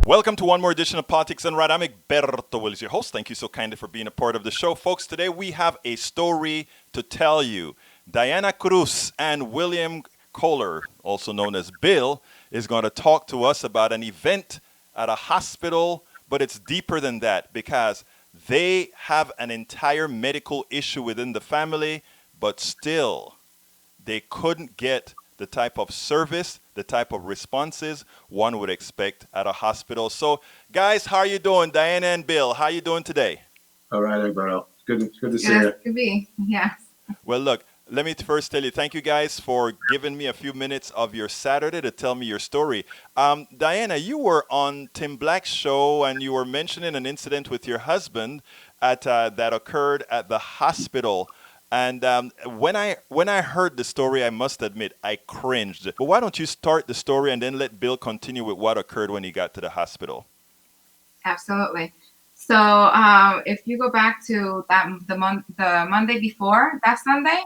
Welcome to one more edition of Politics and Right. I'm Egberto Willis, your host. Thank you so kindly for being a part of the show. Folks, today we have a story to tell you. Dahiana Cruz and William Koehler, also known as Bill, is going to talk to us about an event at a hospital, but it's deeper than that because they have an entire medical issue within the family, but still they couldn't get the type of service, the type of responses one would expect at a hospital. So, guys, how are you doing? Diana and Bill, how are you doing today? All right, Egberto. Good to see Yes, you. it could be. Yes. Well, look, let me first tell you, thank you guys for giving me a few minutes of your Saturday to tell me your story. Diana, you were on Tim Black's show and you were mentioning an incident with your husband that occurred at the hospital. And when I heard the story, I must admit, I cringed. But why don't you start the story and then let Bill continue with what occurred when he got to the hospital? Absolutely. So if you go back to the Monday before that Sunday,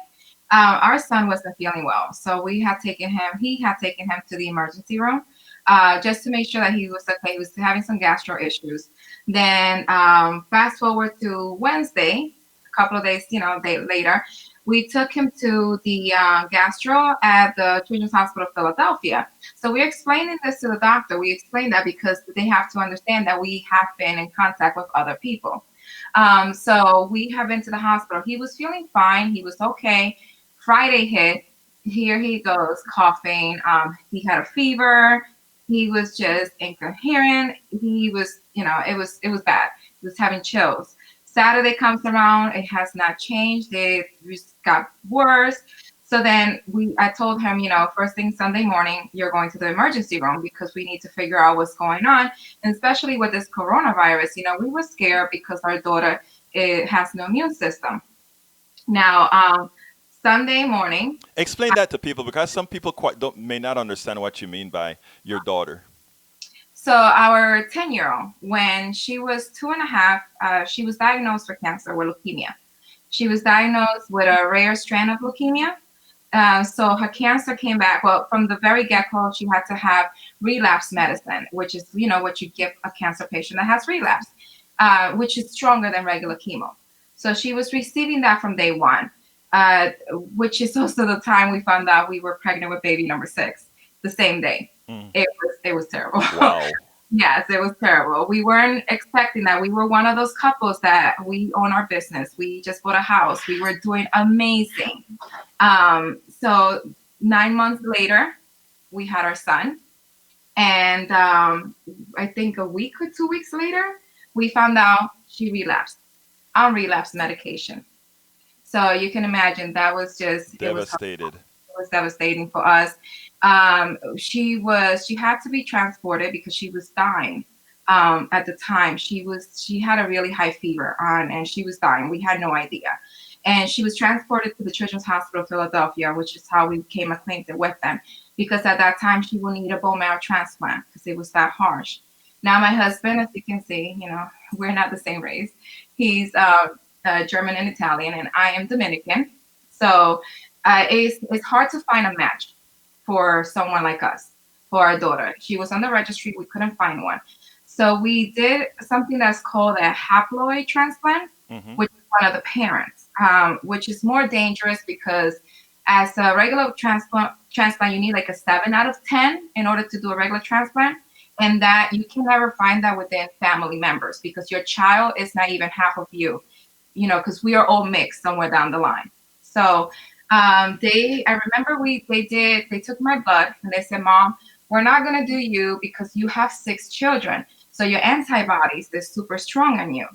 our son wasn't feeling well. So he had taken him to the emergency room just to make sure that he was okay. He was having some gastro issues. Then fast forward to Wednesday, a couple of days, later, we took him to the gastro at the Children's Hospital of Philadelphia. So we're explaining this to the doctor. We explained that because they have to understand that we have been in contact with other people. So we have been to the hospital. He was feeling fine. He was okay. Friday hit. Here he goes coughing. He had a fever. He was just incoherent. He was, it was bad. He was having chills. Saturday comes around, it has not changed. It just got worse. So then I told him, first thing Sunday morning, you're going to the emergency room because we need to figure out what's going on. And especially with this coronavirus, we were scared because our daughter has no immune system. Now, Sunday morning. Explain that to people because some people may not understand what you mean by your daughter. So our 10-year-old, when she was 2.5, she was diagnosed with cancer, with leukemia. She was diagnosed with a rare strand of leukemia. So her cancer came back. Well, from the very get-go, she had to have relapse medicine, which is, what you give a cancer patient that has relapse, which is stronger than regular chemo. So she was receiving that from day one, which is also the time we found out we were pregnant with baby number 6, the same day. It was terrible. Wow. Yes, it was terrible. We weren't expecting that. We were one of those couples that we own our business. We just bought a house. We were doing amazing. So 9 months later, we had our son. And I think a week or 2 weeks later, we found out she relapsed on relapse medication. So you can imagine that was just devastated. It was devastating for us. She had to be transported because she was dying. At the time, she had a really high fever and she was dying. We had no idea. And she was transported to the Children's Hospital of Philadelphia, which is how we became acquainted with them. Because at that time, she will need a bone marrow transplant because it was that harsh. Now, my husband, as you can see, we're not the same race. He's German and Italian, and I am Dominican. So it's hard to find a match for someone like us, for our daughter. She was on the registry. We couldn't find one. So we did something that's called a haploid transplant, which is one of the parents, which is more dangerous because as a regular transplant, you need like a 7 out of 10 in order to do a regular transplant. And that you can never find that within family members because your child is not even half of you, because we are all mixed somewhere down the line. So I remember they took my blood and they said, Mom, we're not going to do you because you have 6 children. So your antibodies, they're super strong on you.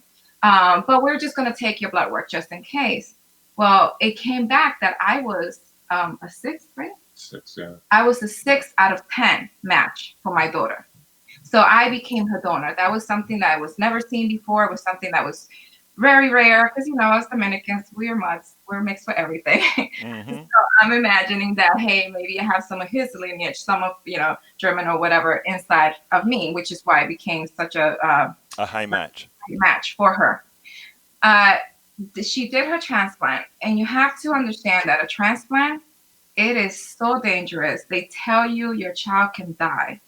But we're just going to take your blood work just in case. Well, it came back that I was a 6, right? 6, yeah. I was a 6 out of 10 match for my daughter. So I became her donor. That was something that was never seen before. It was something that was very rare because, us Dominicans, we're mixed for everything. So I'm imagining that, hey, maybe I have some of his lineage, some of, German or whatever inside of me, which is why it became such a high match for her. She did her transplant, and you have to understand that a transplant, it is so dangerous. They tell you your child can die.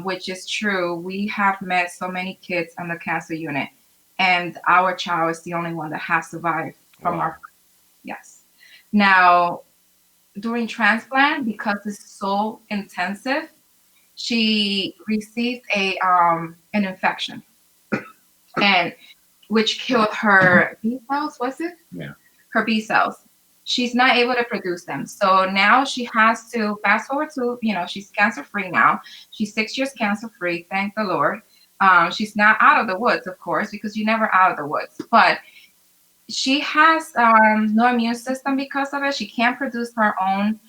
which is true. We have met so many kids on the cancer unit, and our child is the only one that has survived from Wow. our. Yes. Now, during transplant, because it's so intensive, she received an infection, and which killed her B cells. Was it? Yeah. Her B cells. She's not able to produce them. So now she has to fast forward to, she's cancer free now. She's 6 years cancer free, thank the Lord. She's not out of the woods, of course, because you're never out of the woods. But she has no immune system because of it. She can't produce her own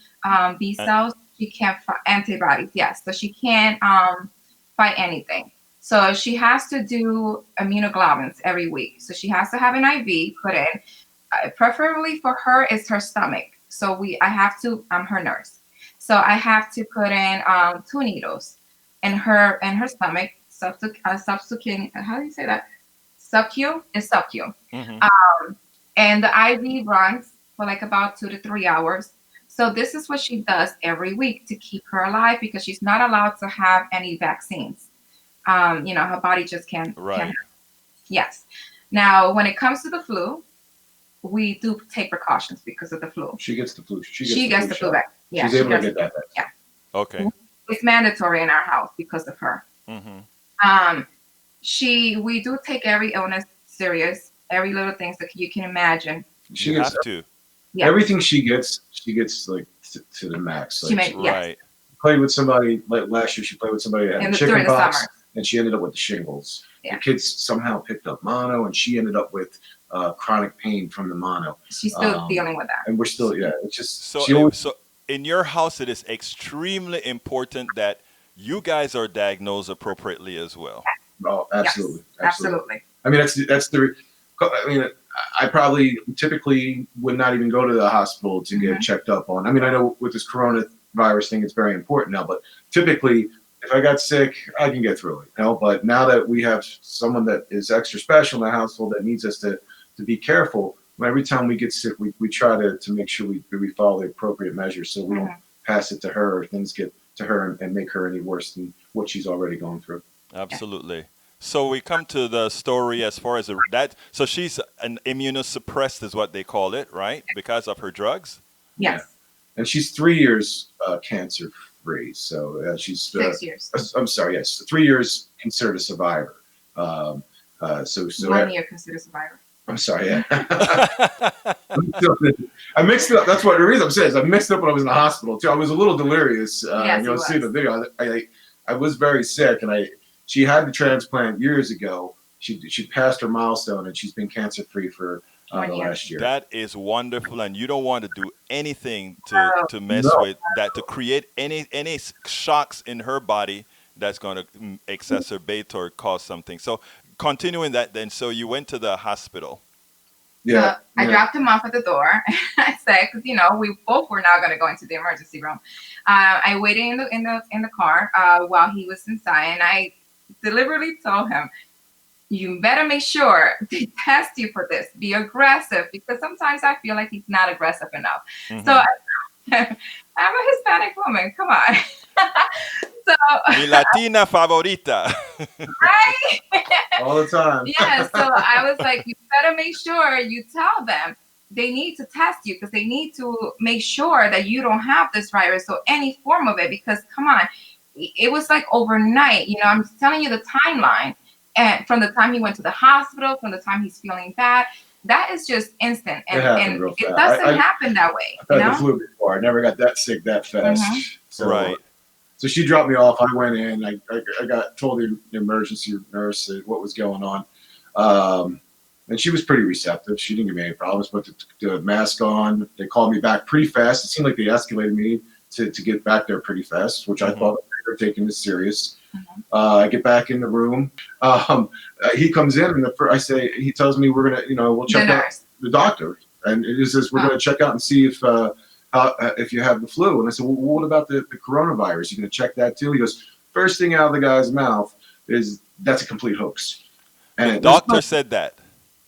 B cells. She can't fight antibodies. Yes, so she can't fight anything. So she has to do immunoglobulins every week. So she has to have an IV put in. Preferably for her is her stomach. So I'm her nurse. So I have to put in 2 needles in her stomach. Subcutaneous. How do you say that? Sub-Q is sub-Q. Mm-hmm. And the IV runs for like about 2 to 3 hours. So this is what she does every week to keep her alive, because she's not allowed to have any vaccines. Her body just can't. Right. Yes. Now, when it comes to the flu, we do take precautions because of the flu. She gets the flu. She gets the flu back. Yeah, she's able to get that back. Yeah. Okay. It's mandatory in our house because of her. Mm-hmm. We do take every illness serious, every little things that you can imagine. She You gets have to. Yeah. everything she gets like to the max. Like, Right. played with somebody like last year. She played with somebody that had during chicken the pox, summer. and she ended up with the shingles. Yeah. The kids somehow picked up mono, and she ended up with chronic pain from the mono. She's still dealing with that. And we're still, it's just So in your house, it is extremely important that you guys are diagnosed appropriately as well. Oh, absolutely, Yes, absolutely. I mean, I probably typically would not even go to the hospital to get checked up on. I mean, I know with this coronavirus thing, it's very important now, but typically, if I got sick, I can get through it. But now that we have someone that is extra special in the household that needs us to be careful, every time we get sick, we try to make sure we follow the appropriate measures so we don't pass it to her, or things get to her and make her any worse than what she's already going through. Absolutely. So we come to the story as far as that. So she's an immunosuppressed, is what they call it, right? Because of her drugs. Yes. And she's 3 years cancer free. So she's 6 years. I'm sorry. Yes, 3 years considered a survivor. So 1 year considered survivor. I'm sorry. Yeah. I mixed it up. That's what the reason I'm saying is I mixed it up when I was in the hospital too. I was a little delirious. Yes, see the video. I was very sick, and she had the transplant years ago. She passed her milestone, and she's been cancer free for the last year. That is wonderful, and you don't want to do anything to mess with that, to create any shocks in her body that's going to exacerbate or cause something. So continuing that then, so you went to the hospital. Yeah. I dropped him off at the door. I said, because we both were now going to go into the emergency room. I waited in the car while he was inside, and I deliberately told him, you better make sure they test you for this. Be aggressive, because sometimes I feel like he's not aggressive enough. Mm-hmm. So I'm a Hispanic woman. Come on. So Mi Latina favorita. right? All the time. Yeah. So I was like, you better make sure you tell them they need to test you, because they need to make sure that you don't have this virus or any form of it. Because come on, it was like overnight. I'm telling you the timeline. And from the time he went to the hospital, from the time he's feeling bad, that is just instant. And it doesn't happen that way. I've had the flu before. I never got that sick that fast. Mm-hmm. So, So she dropped me off. I went in. I got told the emergency nurse what was going on. And she was pretty receptive. She didn't give me any problems. Put the mask on. They called me back pretty fast. It seemed like they escalated me to get back there pretty fast, which I thought they were taking this serious. I get back in the room. He comes in, and he tells me we're gonna, we'll check out the doctor, and he says we're gonna check out and see if you have the flu. And I said, well, what about the coronavirus? You gonna check that too? He goes, first thing out of the guy's mouth is that's a complete hoax. And the doctor said that.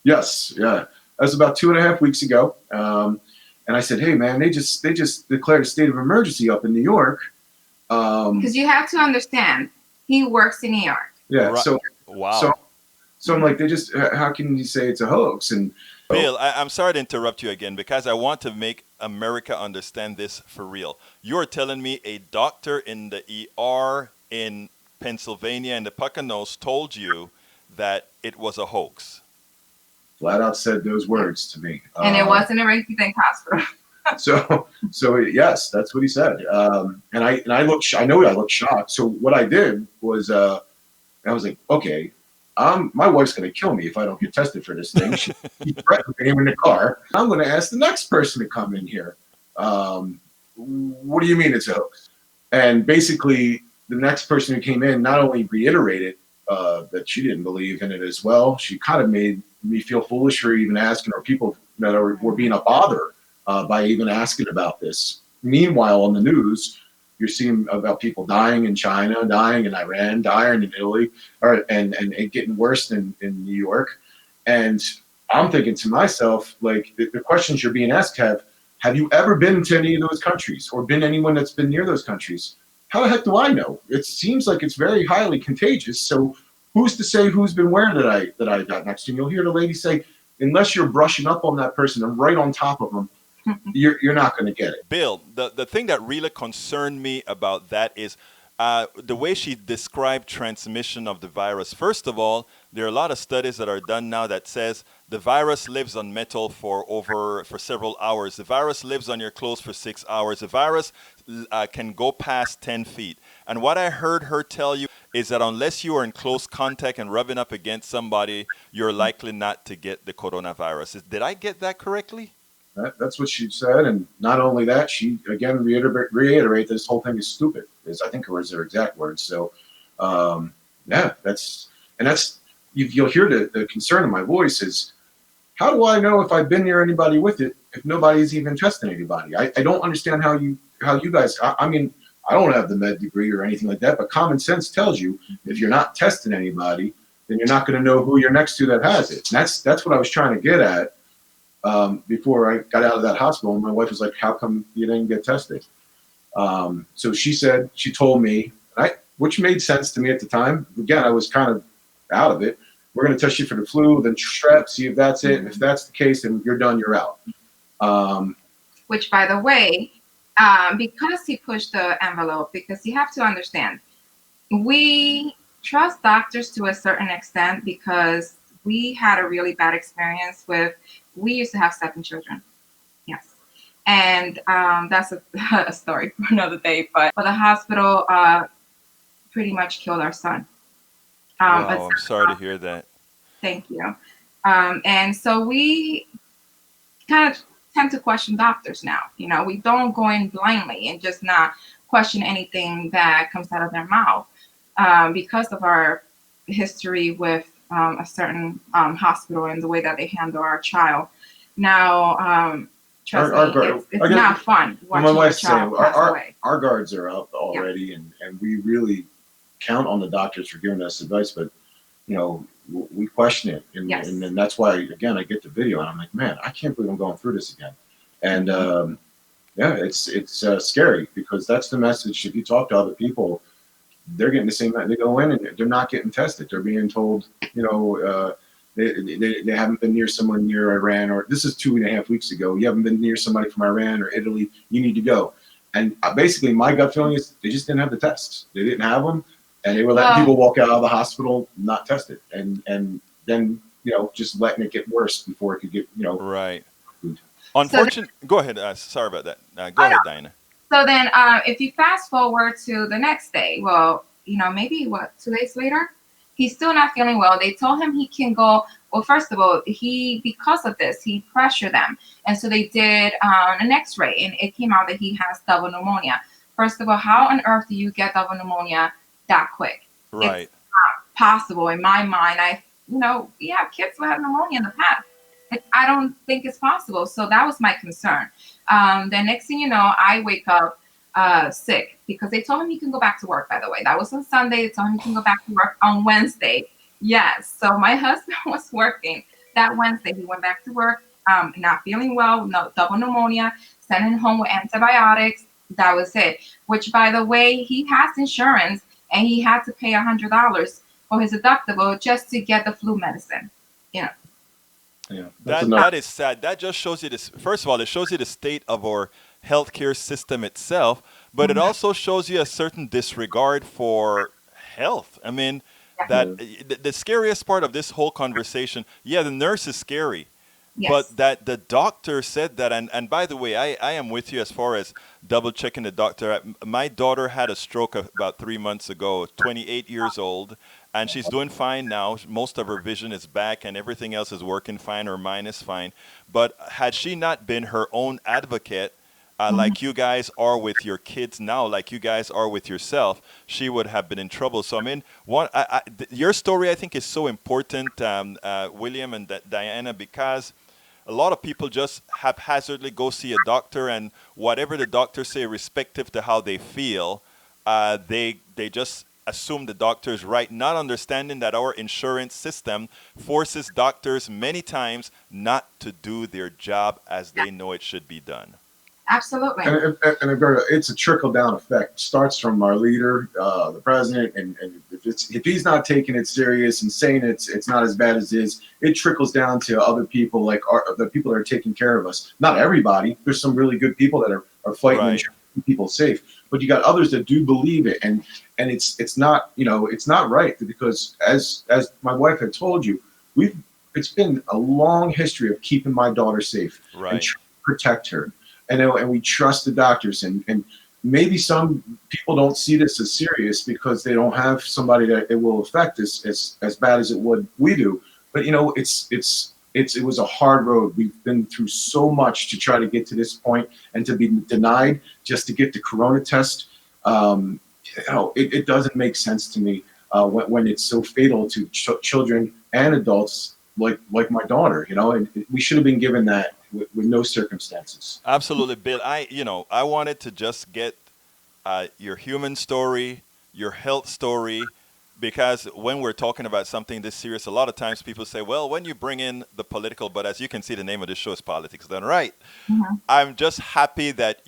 Yes, yeah. That was about 2.5 weeks ago. And I said, hey man, they just declared a state of emergency up in New York. Because you have to understand, he works in New York. Yeah. Right. So Wow. I'm like, how can you say it's a hoax? And Bill, I'm sorry to interrupt you again because I want to make America understand this for real. You're telling me a doctor in the ER in Pennsylvania in the Poconos told you that it was a hoax. flat out said those words to me. And it wasn't a rinky-dink hospital. So yes, that's what he said. And I looked, I know I looked shocked. So what I did was, I was like, okay, my wife's going to kill me if I don't get tested for this thing. She threatened me in the car. I'm going to ask the next person to come in here. What do you mean it's a hoax? And basically, the next person who came in not only reiterated that she didn't believe in it as well, she kind of made me feel foolish for even asking, or people that were being a bother by even asking about this. Meanwhile, on the news, you're seeing about people dying in China, dying in Iran, dying in Italy, and it getting worse in New York. And I'm thinking to myself, like, the questions you're being asked have you ever been to any of those countries or been anyone that's been near those countries? How the heck do I know? It seems like it's very highly contagious. So who's to say who's been where that I got next to? And you'll hear the lady say, unless you're brushing up on that person and right on top of them, you're not going to get it. Bill, the thing that really concerned me about that is the way she described transmission of the virus. First of all, there are a lot of studies that are done now that says the virus lives on metal for several hours. The virus lives on your clothes for 6 hours. The virus can go past 10 feet. And what I heard her tell you is that unless you are in close contact and rubbing up against somebody, you're likely not to get the coronavirus. Did I get that correctly? That's what she said, and not only that, she again reiterate this whole thing is stupid. I think was her exact words. So, yeah, that's you'll hear the concern in my voice is, how do I know if I've been near anybody with it if nobody's even testing anybody? I don't understand how you guys. I mean, I don't have the med degree or anything like that, but common sense tells you if you're not testing anybody, then you're not going to know who you're next to that has it. And that's what I was trying to get at. Before I got out of that hospital, my wife was like, how come you didn't get tested? So she told me, which made sense to me at the time. Again, I was kind of out of it. We're going to test you for the flu, then strep, see if that's it. And if that's the case, then you're done, you're out. Which, by the way, because he pushed the envelope, because you have to understand, we trust doctors to a certain extent because we had a really bad experience we used to have 7 children. Yes. And that's a story for another day. But the hospital pretty much killed our son. Wow, I'm sorry to hear that. Thank you. And so we kind of tend to question doctors now. You know, we don't go in blindly and just not question anything that comes out of their mouth because of our history with a certain hospital and the way that they handle our child. Now, trust me, it's not fun watching your child pass away. Our guards are up already, and we really count on the doctors for giving us advice, but you know, we question it, and then that's why again I get the video and I'm like, man, I can't believe I'm going through this again. And yeah, it's scary because that's the message. If you talk to other people, they're getting the same. They go in and they're not getting tested. They're being told, you know, they haven't been near someone near Iran, or this is 2.5 weeks ago. You haven't been near somebody from Iran or Italy. You need to go. And basically, my gut feeling is they just didn't have the tests. They didn't have them, and they were letting people walk out of the hospital not tested, and then you know just letting it get worse before it could get right. Unfortunately, go ahead. Sorry about that. Go ahead, Diana. So then, if you fast forward to the next day, well, you know, maybe 2 days later, he's still not feeling well. They told him he can go. Well, first of all, because of this, he pressured them. And so they did an x-ray and it came out that he has double pneumonia. First of all, how on earth do you get double pneumonia that quick? Right. It's not possible. In my mind, we have kids who have pneumonia in the past. I don't think it's possible. So that was my concern. The next thing you know, I wake up sick because they told him he can go back to work, by the way. That was on Sunday. They told him he can go back to work on Wednesday. Yes. So my husband was working that Wednesday. He went back to work, not feeling well, no double pneumonia, sent him home with antibiotics, That was it. Which, by the way, he has insurance, and he had to pay $100 for his deductible just to get the flu medicine. You know. Yeah, that's That enough. that is sad. That just shows you this. First of all, it shows you the state of our healthcare system itself, but it Mhm. also shows you a certain disregard for health. I mean, that Yeah. the scariest part of this whole conversation, yeah, the nurse is scary, Yes. but that the doctor said that, and by the way, I am with you as far as double checking the doctor. My daughter had a stroke about 3 months ago, 28 years old, and she's doing fine now. Most of her vision is back, and everything else is working fine. Her mind is fine. But had she not been her own advocate, Mhm. like you guys are with your kids now, like you guys are with yourself, she would have been in trouble. So I mean, your story I think is so important, William and Diana, because a lot of people just haphazardly go see a doctor, and whatever the doctor say, respective to how they feel, they just assume the doctor is right, not understanding that our insurance system forces doctors many times not to do their job as they know it should be done. Absolutely. And Alberta, it's a trickle down effect. It starts from our leader, the president, and if he's not taking it serious and saying it's not as bad as it is, it trickles down to other people, like the people that are taking care of us. Not everybody. There's some really good people that are fighting and Right. trying to keep people safe, but you got others that do believe it, and it's not, it's not right, because as my wife had told you, we've it's been a long history of keeping my daughter safe and Right. trying to protect her, and we trust the doctors, and maybe some people don't see this as serious because they don't have somebody that it will affect as bad as it would we do. But it was a hard road. We've been through so much to try to get to this point, and to be denied just to get the corona test. um, it doesn't make sense to me, when it's so fatal to children and adults, like my daughter. And we should have been given that with no circumstances. Absolutely, Bill. I wanted to just get your human story, your health story, because when we're talking about something this serious, a lot of times people say, well, when you bring in the political, but as you can see, the name of the show is Politics Done Right. Mhm. I'm just happy that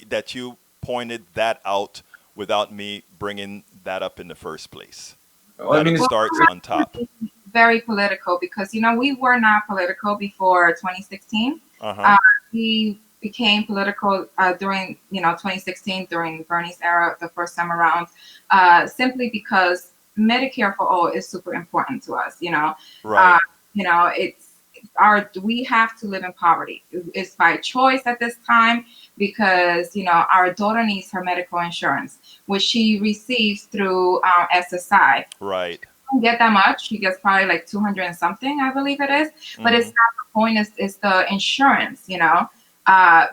that you pointed that out without me bringing that up in the first place. Well, I That mean, it it's, Well, starts I'm on top. actually very political because we were not political before 2016. Uh huh. Uh, we became political during 2016, during Bernie's era, the first time around, simply because Medicare for all is super important to us. Right. It's we have to live in poverty. It's by choice at this time because our daughter needs her medical insurance, which she receives through SSI. Right. Don't get that much. She gets probably like 200 and something, I believe it is. But it's Hmm. not the point. It's the insurance,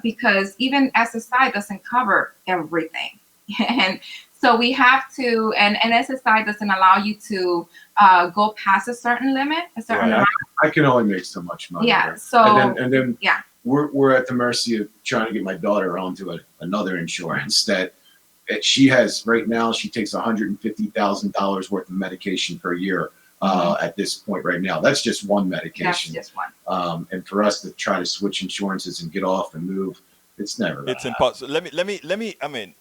because even SSI doesn't cover everything, and so we have to. And SSI doesn't allow you to go past a certain limit, a certain Right. amount. I can only make so much money. Yeah. Right? So And then yeah. we're at the mercy of trying to get my daughter onto another insurance that she has right now. She takes $150,000 worth of medication per year, at this point right now. That's just one That's medication. just one. And for us to try to switch insurances and get off and move, it's never gonna It's happen. impossible. Let me. I mean,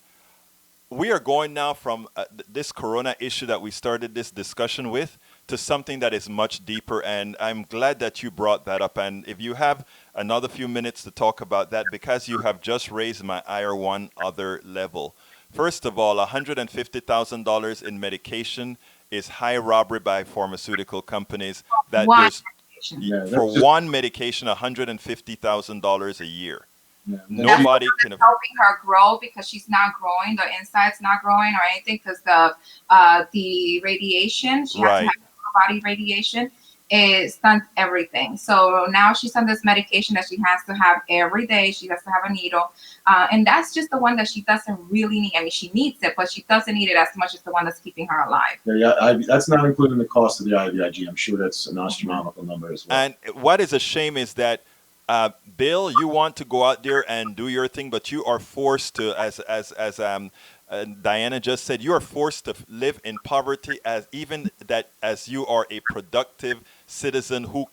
we are going now from this corona issue that we started this discussion with to something that is much deeper, and I'm glad that you brought that up. And if you have another few minutes to talk about that, because you have just raised my ire one other level. First of all, $150,000 in medication is high robbery by pharmaceutical companies. That One there's medication. Yeah, for that's just, one medication $150,000 a year. yeah, that's That's just Nobody can. helping her grow because she's not growing, the inside's not growing or anything because the radiation, she has to have Right. body radiation, it stunts everything. So now she's on this medication that she has to have every day. She has to have a needle, and that's just the one that she doesn't really need. I mean, she needs it, but she doesn't need it as much as the one that's keeping her alive. yeah, that's not including the cost of the IVIG. I'm sure that's an astronomical number as well. And what is a shame is that, Bill, you want to go out there and do your thing, but you are forced to, as Diana just said, you are forced to live in poverty, as you are a productive citizen who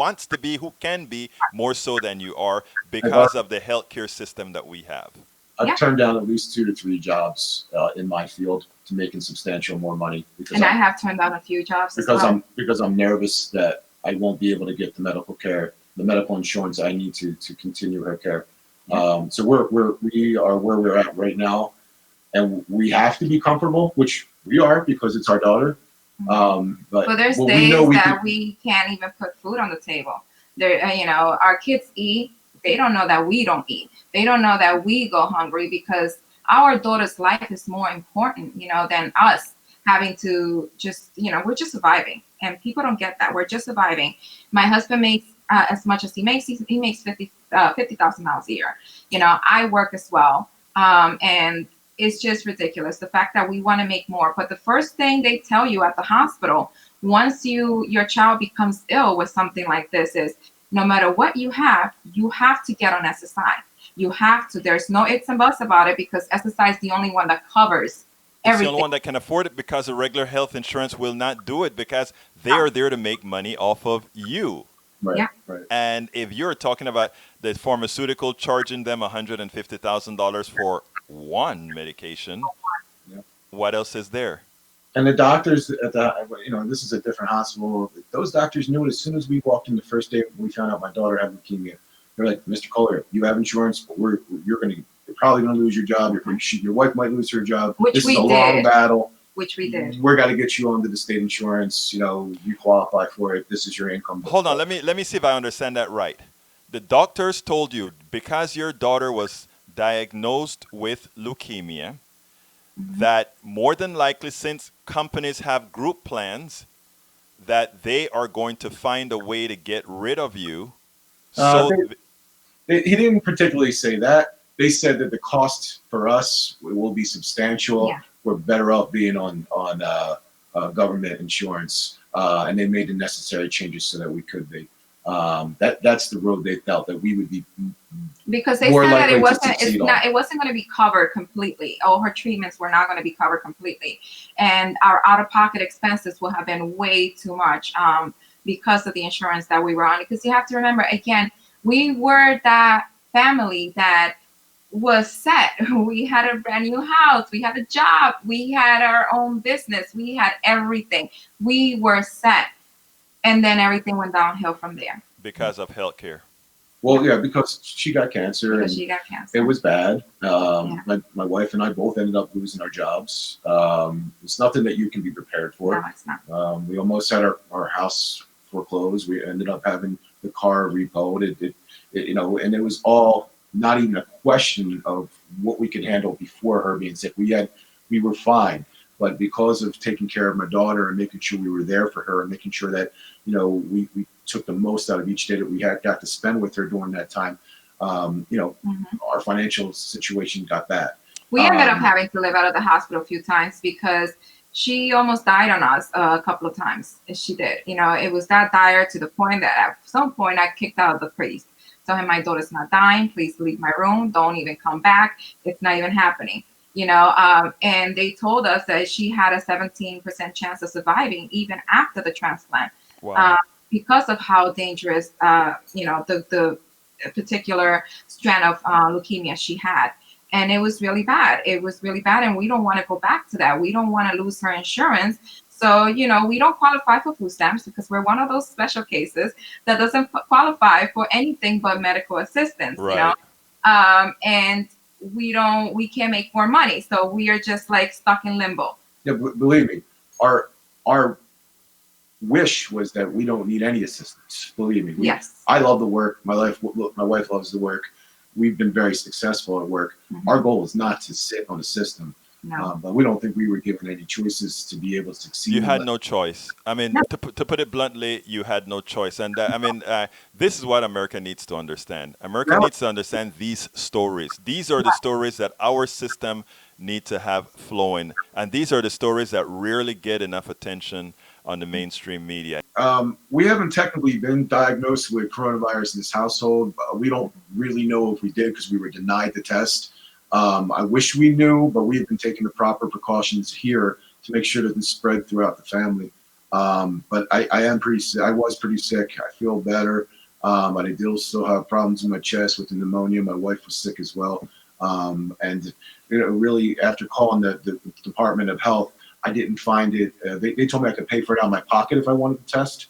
wants to be, who can be more so than you are I've, al- because of the healthcare system that we have. I've turned down at least 2 to 3 jobs in my field to making substantial more money and I have turned down a few jobs because I'm nervous that I won't be able to get the medical care, the medical insurance I need to continue her care. So we are where we're at right now, and we have to be comfortable, which we are because it's our daughter. But there's days that we can't even put food on the table. There, our kids eat. They don't know that we don't eat. They don't know that we go hungry because our daughter's life is more important, than us having to just, we're just surviving. And people don't get that. We're just surviving. My husband makes as much as he makes. He makes $50,000 a year. I work as well. And it's just ridiculous. The fact that we want to make more. But the first thing they tell you at the hospital, once your child becomes ill with something like this, is no matter what you have to get on SSI. You have to. There's no ifs and buts about it because SSI is the only one that covers everything. It's the only one that can afford it because the regular health insurance will not do it because they are there to make money off of you. Right, yeah. Right. And if you're talking about the pharmaceutical charging them $150,000 for one medication, what else is there? And the doctors at this is a different hospital. Those doctors knew it as soon as we walked in the first day we found out my daughter had leukemia. They're like, Mr. Koehler, you have insurance, but you're probably going to lose your job. Your wife might lose her job. This is a long battle. Which we did. We're got to get you onto the state insurance. You qualify for it. This is your income. Hold on. Let me see if I understand that right. The doctors told you because your daughter was diagnosed with leukemia, that more than likely, since companies have group plans, that they are going to find a way to get rid of you. He didn't particularly say that. They said that the cost for us will be substantial. Yeah. We're better off being on government insurance, and they made the necessary changes so that we could be. That's the road they felt that we would be. Because they said that it wasn't going to be covered completely. All her treatments were not going to be covered completely, and our out-of-pocket expenses will have been way too much because of the insurance that we were on. Because you have to remember, again, we were that family that was set. We had a brand new house. We had a job. We had our own business. We had everything. We were set, and then everything went downhill from there because of healthcare. Well, yeah, because she got cancer. It was bad. My wife and I both ended up losing our jobs. It's nothing that you can be prepared for. No, it's not. We almost had our house foreclosed. We ended up having the car repoed. And it was all not even a question of what we could handle before her being sick. We were fine. But because of taking care of my daughter and making sure we were there for her and making sure that, we took the most out of each day that we got to spend with her during that time, our financial situation got bad. We ended up having to live out of the hospital a few times because she almost died on us a couple of times. She did. It was that dire to the point that at some point I kicked out the priest. Tell him my daughter's not dying. Please leave my room. Don't even come back. It's not even happening. And they told us that she had a 17% chance of surviving even after the transplant. Wow. Because of how dangerous, the particular strand of leukemia she had. And it was really bad. And we don't want to go back to that. We don't want to lose her insurance. So, we don't qualify for food stamps because we're one of those special cases that doesn't qualify for anything but medical assistance, right. And we can't make more money. So we are just like stuck in limbo. Yeah, believe me, our wish was that we don't need any assistance. Believe me. Yes. I love the work. My wife loves the work. We've been very successful at work. Mm-hmm. Our goal is not to sit on a system. No. But we don't think we were given any choices to be able to succeed. You had no choice. I mean, to put it bluntly, you had no choice. And this is what America needs to understand. America needs to understand these stories. These are the stories that our system needs to have flowing. And these are the stories that rarely get enough attention on the mainstream media. We haven't technically been diagnosed with coronavirus in this household. We don't really know if we did because we were denied the test. I wish we knew, but we've been taking the proper precautions here to make sure it doesn't spread throughout the family. But I was pretty sick. I feel better. But I still have problems in my chest with the pneumonia. My wife was sick as well. And really, after calling the Department of Health, I didn't find it. They told me I could pay for it out of my pocket if I wanted the test,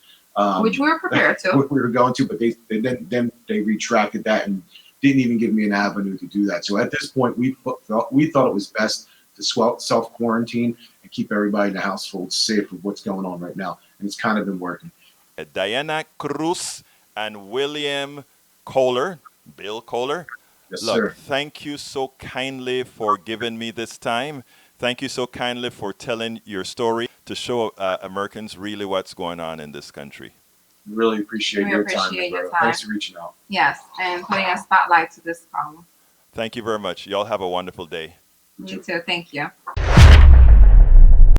which we were prepared to. we were going to, but then they retracted that and didn't even give me an avenue to do that. So at this point, we thought it was best to self quarantine and keep everybody in the household safe with what's going on right now, and it's kind of been working. Dahiana Cruz and William Koehler, Bill Koehler. Yes, Look, sir. thank you so kindly for giving me this time. Thank you so kindly for telling your story to show Americans really what's going on in this country. Really appreciate We your appreciate your time. time. Thanks for reaching out. Yes, and putting a spotlight to this problem. Thank you very much. Y'all have a wonderful day. You too. Thank you.